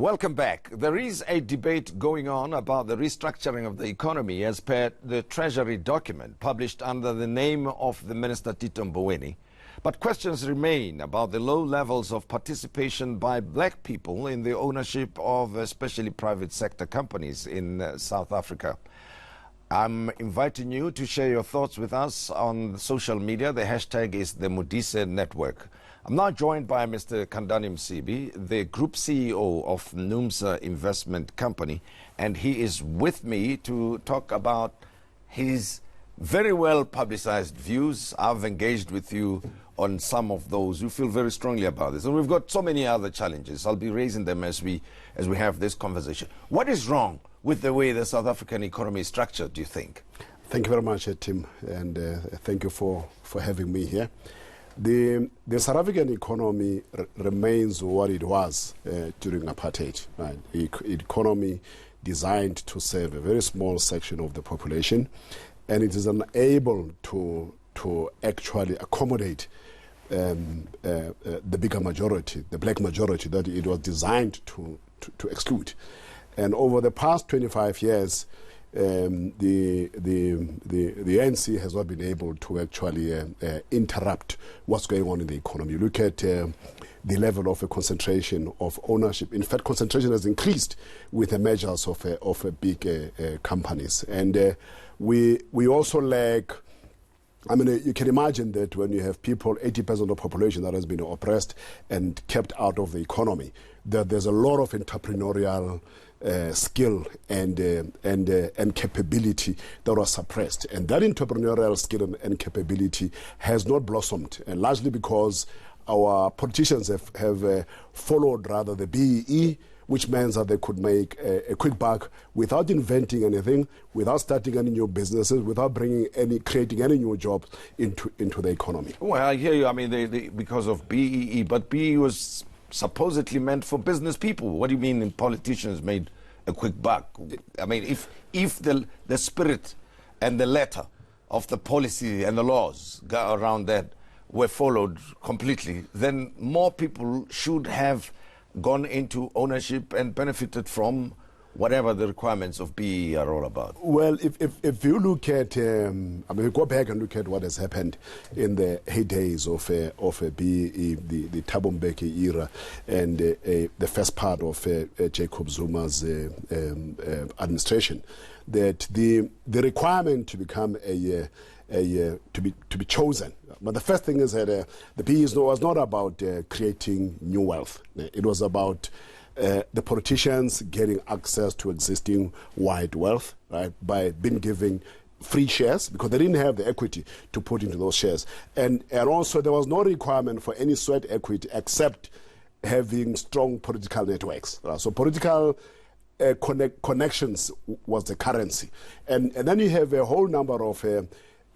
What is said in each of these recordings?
Welcome back. There is a debate going on about the restructuring of the economy as per the Treasury document published under the name of the Minister Tito Mboweni. But questions remain about the low levels of participation by black people in the ownership of especially private sector companies in South Africa. I'm inviting you to share your thoughts with us on social media. The hashtag is the Modise Network. I'm now joined by Mr. Khandani Msibi, the Group CEO of NUMSA Investment Company, and he is with me to talk about his very well publicized views. I've engaged with you on some of those. You feel very strongly about this. And we've got so many other challenges. I'll be raising them as we have this conversation. What is wrong with the way the South African economy is structured, do you think? Thank you very much, Tim, and thank you for having me here. The South African economy remains what it was during apartheid. Right? Economy designed to serve a very small section of the population, and it is unable to actually accommodate the bigger majority, the black majority that it was designed to exclude. And over the past 25 years, the ANC has not been able to actually interrupt what's going on in the economy. Look at the level of a concentration of ownership. In fact, concentration has increased with the measures of big companies. And we also lack, I mean, you can imagine that when you have people, 80% of the population that has been oppressed and kept out of the economy, that there's a lot of entrepreneurial skill and capability that was suppressed. And that entrepreneurial skill and capability has not blossomed, and largely because our politicians have followed rather the BEE, which means that they could make a quick buck without inventing anything, without starting any new businesses, without creating any new jobs into the economy. Well, I hear you. I mean, because of BEE, but BEE was supposedly meant for business people. What do you mean politicians made a quick buck? I mean, if the spirit and the letter of the policy and the laws around that were followed completely, then more people should have gone into ownership and benefited from whatever the requirements of BEE are all about. Well, if you look at, I mean, go back and look at what has happened in the heydays of BEE, the Thabo Mbeki era, and the first part of Jacob Zuma's administration, that the requirement to become to be chosen. But the first thing is that the BEE was not about creating new wealth. It was about the politicians getting access to existing wide wealth, right, by being given free shares, because they didn't have the equity to put into those shares. And also there was no requirement for any sweat equity except having strong political networks. So political connections was the currency. And then you have a whole number of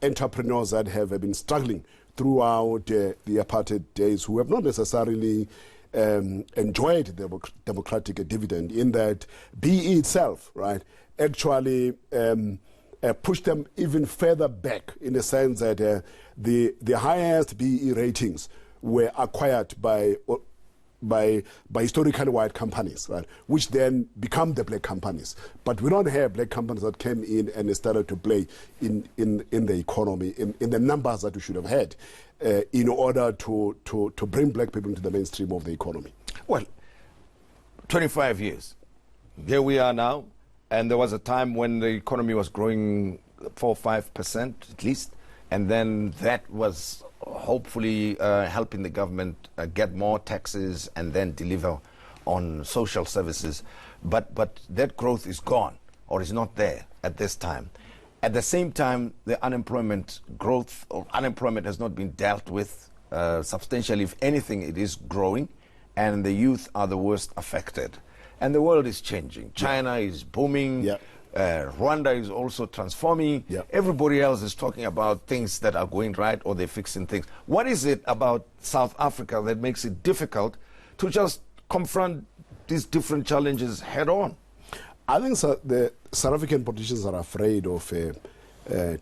entrepreneurs that have been struggling throughout the apartheid days who have not necessarily enjoyed the democratic dividend, in that BEE itself, right, actually pushed them even further back, in the sense that the highest BEE ratings were acquired by historically white companies, right, which then become the black companies. But we don't have black companies that came in and started to play in the economy in the numbers that we should have had in order to bring black people into the mainstream of the economy. Well, 25 years. Here we are now, and there was a time when the economy was growing 4 or 5% at least, and then that was hopefully helping the government get more taxes and then deliver on social services. But that growth is gone, or is not there at this time. At the same time, the unemployment growth or unemployment has not been dealt with substantially. If anything, it is growing, and the youth are the worst affected. And the world is changing. China is booming. Yeah. Rwanda is also transforming. Yeah. Everybody else is talking about things that are going right, or they're fixing things. What is it about South Africa that makes it difficult to just confront these different challenges head on? I think the South African politicians are afraid of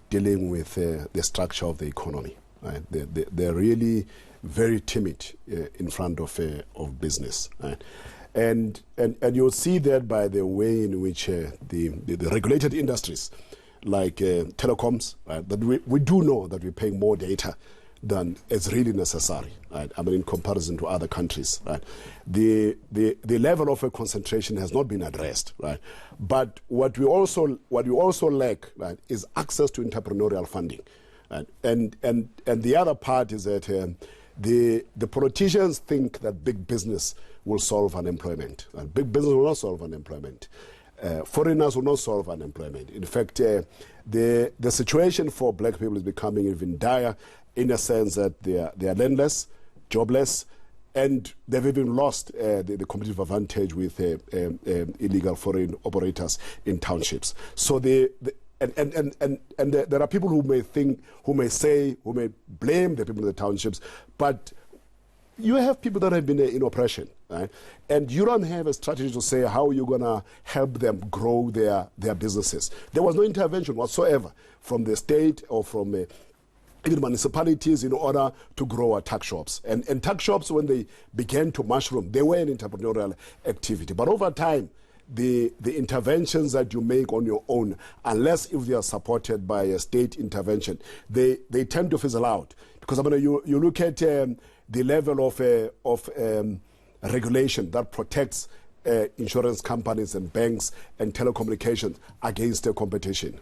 dealing with the structure of the economy. Right? They're really very timid in front of business. Right? And you'll see that by the way in which the regulated industries like telecoms, right, that we do know that we're paying more data than is really necessary, right? I mean, in comparison to other countries, right? The level of a concentration has not been addressed, right? But what we also lack, right, is access to entrepreneurial funding, right? And the other part is that the politicians think that big business will solve unemployment. Right? Big business will not solve unemployment. Foreigners will not solve unemployment. In fact, the situation for black people is becoming even dire, in a sense that they are landless, jobless, and they've even lost the competitive advantage with illegal foreign operators in townships. So there are people who may blame the people in the townships, but you have people that have been in oppression, right? And you don't have a strategy to say how you're going to help them grow their businesses. There was no intervention whatsoever from the state or from even municipalities in order to grow our tuck shops. And tuck shops, when they began to mushroom, they were an entrepreneurial activity. But over time, the interventions that you make on your own, unless if they are supported by a state intervention, they tend to fizzle out. Because I mean, you look at the level of regulation that protects insurance companies and banks and telecommunications against the competition.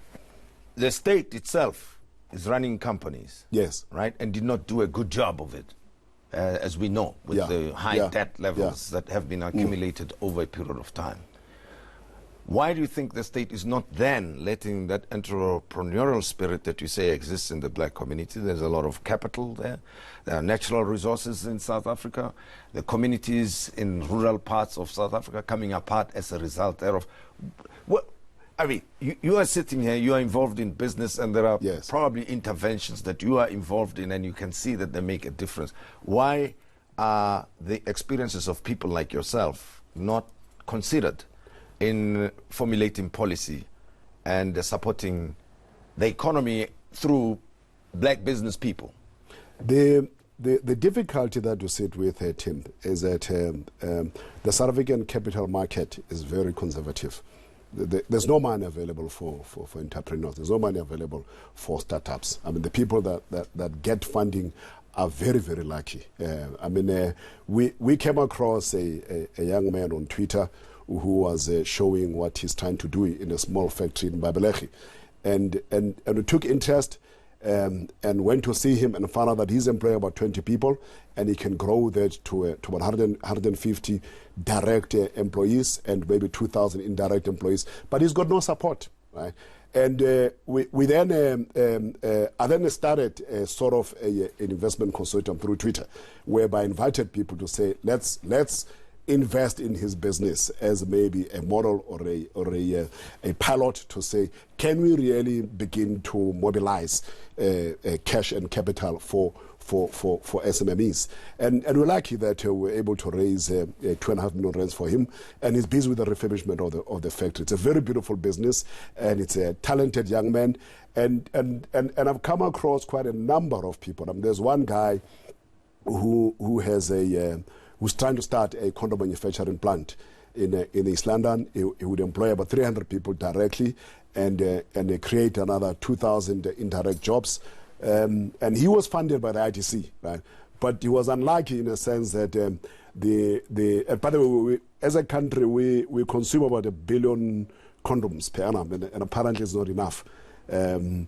The state itself is running companies, yes, right, and did not do a good job of it, as we know, with the high debt levels that have been accumulated over a period of time. Why do you think the state is not then letting that entrepreneurial spirit that you say exists in the black community? There's a lot of capital there. There are natural resources in South Africa. The communities in rural parts of South Africa coming apart as a result thereof. What, I mean, you are sitting here, you are involved in business, and there are probably interventions that you are involved in, and you can see that they make a difference. Why are the experiences of people like yourself not considered in formulating policy and supporting the economy through black business people? The difficulty that you sit with, Tim, is that the South African capital market is very conservative. There's no money available for entrepreneurs. There's no money available for startups. I mean, the people that get funding are very, very lucky. I mean, we came across a young man on Twitter who was showing what he's trying to do in a small factory in Babelegi. And we took interest and went to see him and found out that he's employing about 20 people, and he can grow that to 150 direct employees and maybe 2,000 indirect employees. But he's got no support, right? And we then I then started sort of an investment consortium through Twitter, whereby I invited people to say, let's invest in his business as maybe a model or a pilot to say, can we really begin to mobilize cash and capital for SMMEs? And we're lucky that we're able to raise 2.5 million rands for him, and he's busy with the refurbishment of the factory. It's a very beautiful business, and it's a talented young man. And I've come across quite a number of people. I mean, there's one guy who has who's trying to start a condom manufacturing plant in East London. He would employ about 300 people directly and create another 2,000 indirect jobs. And he was funded by the ITC, right? But he was unlucky in a sense that by the way, as a country, we consume about 1 billion condoms per annum, and apparently it's not enough. And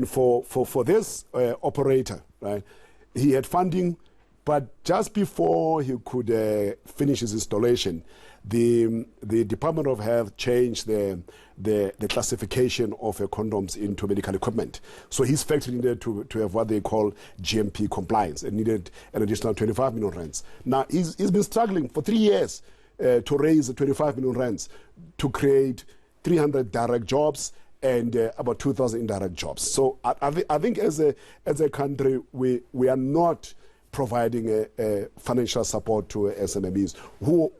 for this operator, right, he had funding. But just before he could finish his installation, the Department of Health changed the classification of condoms into medical equipment. So his factory needed to have what they call GMP compliance and needed an additional 25 million rands. Now, he's been struggling for 3 years to raise 25 million rands to create 300 direct jobs and about 2,000 indirect jobs. So I think as a country, we are not providing a financial support to SMMEs who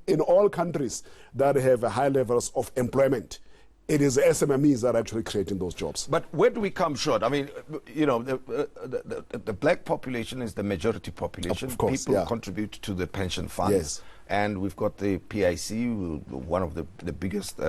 in all countries that have high levels of employment, it is SMMEs that are actually creating those jobs. But where do we come short? I mean, you know, the black population is the majority population. Of course, people contribute to the pension funds. Yes. and we've got the PIC, one of the biggest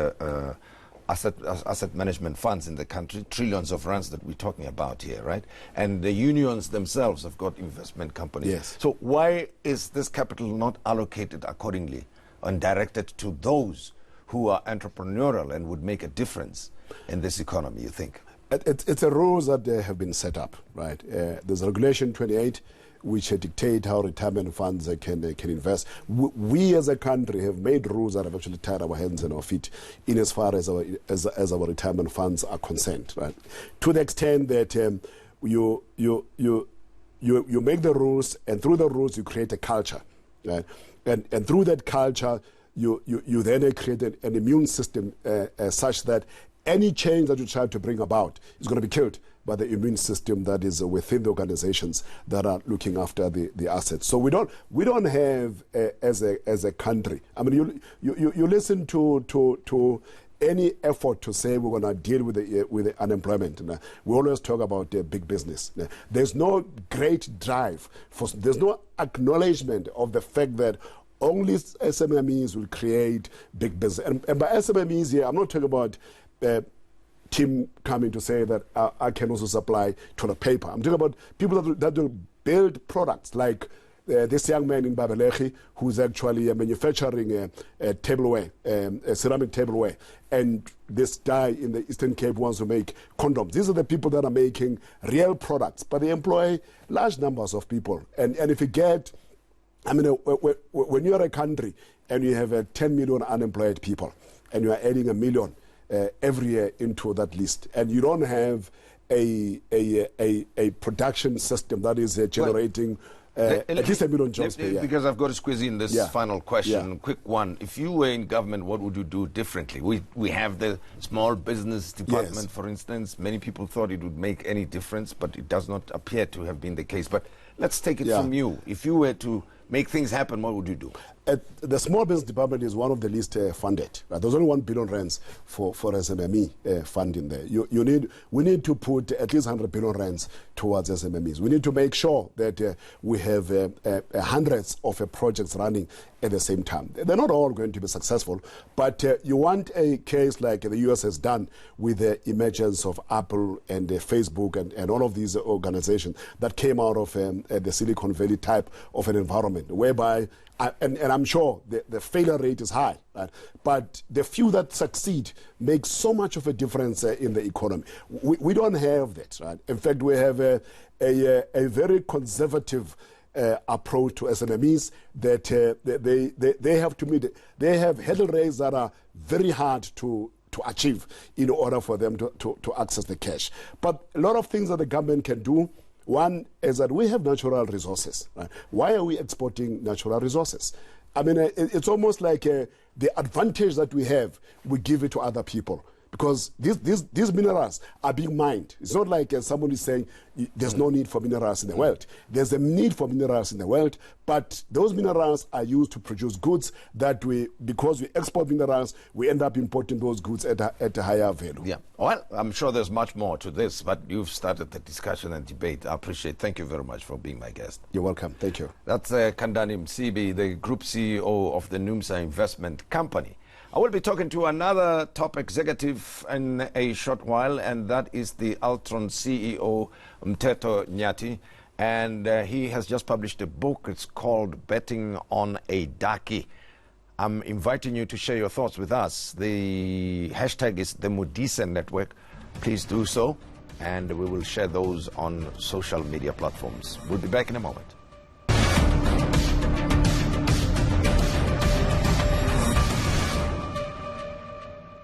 asset management funds in the country, trillions of rands that we're talking about here, right? And the unions themselves have got investment companies. Yes. So why is this capital not allocated accordingly and directed to those who are entrepreneurial and would make a difference in this economy, you think? It's a rules that have been set up, right? There's Regulation 28, which dictate how retirement funds can invest. We as a country have made rules that have actually tied our hands and our feet in as far as our retirement funds are concerned, right? To the extent that you make the rules, and through the rules you create a culture, right? And through that culture you then create an immune system such that any change that you try to bring about is going to be killed by the immune system that is within the organizations that are looking after the assets. So we don't have as a country. I mean, you listen to any effort to say we're going to deal with the unemployment. We always talk about big business. There's no great drive there's no acknowledgement of the fact that only SMMEs will create big business. And by SMMEs here, I'm not talking about team coming to say that I can also supply toilet paper. I'm talking about people that will build products like this young man in Babelechi who's actually manufacturing tableware, ceramic tableware, and this guy in the Eastern Cape wants to make condoms. These are the people that are making real products, but they employ large numbers of people. And if you get, I mean, when you're a country and you have 10 million unemployed people and you are adding 1 million every year into that list, and you don't have a production system that is generating at least 1 million jobs per year. Because I've got to squeeze in this final question, quick one. If you were in government, what would you do differently? We have the small business department, for instance. Many people thought it would make any difference, but it does not appear to have been the case. But let's take it from you. If you were to make things happen, what would you do? The small business department is one of the least funded. Right? There's only 1 billion rands for SMME funding there. We need to put at least 100 billion rands towards SMMEs. We need to make sure that we have hundreds of projects running at the same time. They're not all going to be successful, but you want a case like the US has done with the emergence of Apple and Facebook and all of these organizations that came out of the Silicon Valley type of an environment, whereby and I'm sure the failure rate is high, right? But the few that succeed make so much of a difference in the economy. We don't have that, right? In fact, we have a very conservative approach to SMMEs that they have to meet. They have hurdle rates that are very hard to achieve in order for them to access the cash. But a lot of things that the government can do. One is that we have natural resources. Right? Why are we exporting natural resources? I mean, it's almost like the advantage that we have, we give it to other people. Because these minerals are being mined. It's not like someone is saying there's no need for minerals in the world. There's a need for minerals in the world, but those minerals are used to produce goods that because we export minerals, we end up importing those goods at a higher value. Yeah. Well, I'm sure there's much more to this, but you've started the discussion and debate. I appreciate it. Thank you very much for being my guest. You're welcome. Thank you. That's Khandani Msibi, the Group CEO of the NUMSA Investment Company. I will be talking to another top executive in a short while, and that is the Altron CEO, Mteto Nyati. And he has just published a book. It's called Betting on a Darkie. I'm inviting you to share your thoughts with us. The hashtag is the Modise Network. Please do so, and we will share those on social media platforms. We'll be back in a moment.